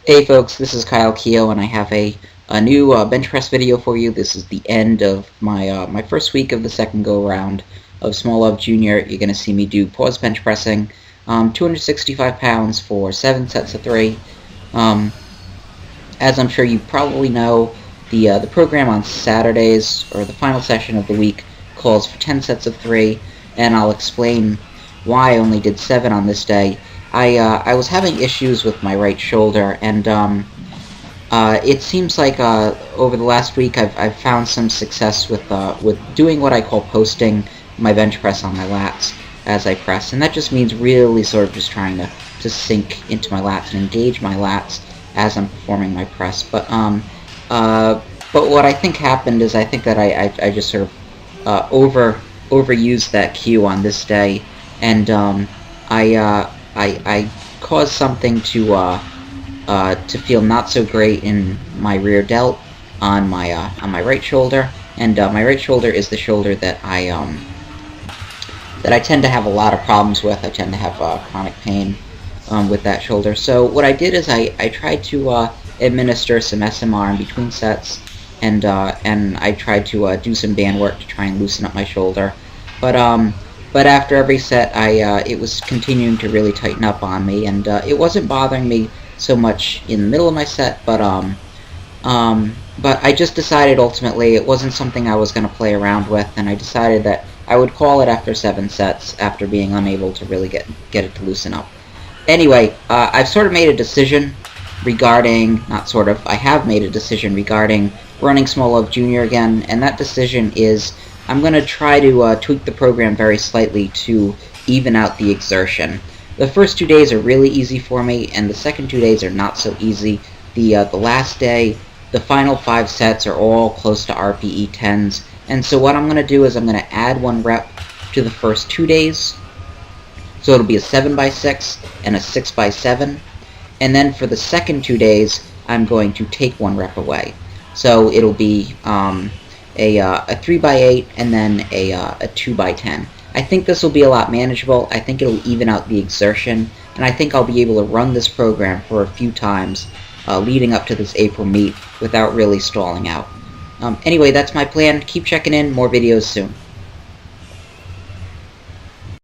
Hey folks, this is Keough, and I have a new bench press video for you. This is the end of my first week of the second go round of Small Love Junior. You're going to see me do pause bench pressing, 265 pounds for 7 sets of 3. As I'm sure you probably know, the program on Saturdays, or the final session of the week, calls for 10 sets of 3, and I'll explain why I only did 7 on this day. I was having issues with my right shoulder, and it seems like over the last week I've found some success with doing what I call posting my bench press on my lats as I press, and that just means really sort of just trying to sink into my lats and engage my lats as I'm performing my press. But what I think happened is I think that I just sort of overused that cue on this day, and I caused something to feel not so great in my rear delt on my right shoulder, and my right shoulder is the shoulder that I tend to have a lot of problems with. I tend to have chronic pain with that shoulder. So what I did is I tried to administer some SMR in between sets, and I tried to do some band work to try and loosen up my shoulder, but after every set, it was continuing to really tighten up on me, and it wasn't bothering me so much in the middle of my set, but I just decided ultimately it wasn't something I was going to play around with, and I decided that I would call it after 7 sets after being unable to really get it to loosen up. Anyway, I've sort of made a decision regarding, not sort of, I have made a decision regarding running Small Love Junior again, and that decision is I'm going to try to tweak the program very slightly to even out the exertion. The first 2 days are really easy for me, and the second 2 days are not so easy. The last day, the final 5 sets are all close to RPE 10s, and so what I'm going to do is I'm going to add 1 rep to the first 2 days, so it'll be a 7x6 and a 6x7, and then for the second 2 days, I'm going to take 1 rep away. So it'll be a 3x8 and then a 2x10. I think this will be a lot manageable. I think it'll even out the exertion, and I think I'll be able to run this program for a few times leading up to this April meet without really stalling out. Anyway, that's my plan. Keep checking in. More videos soon.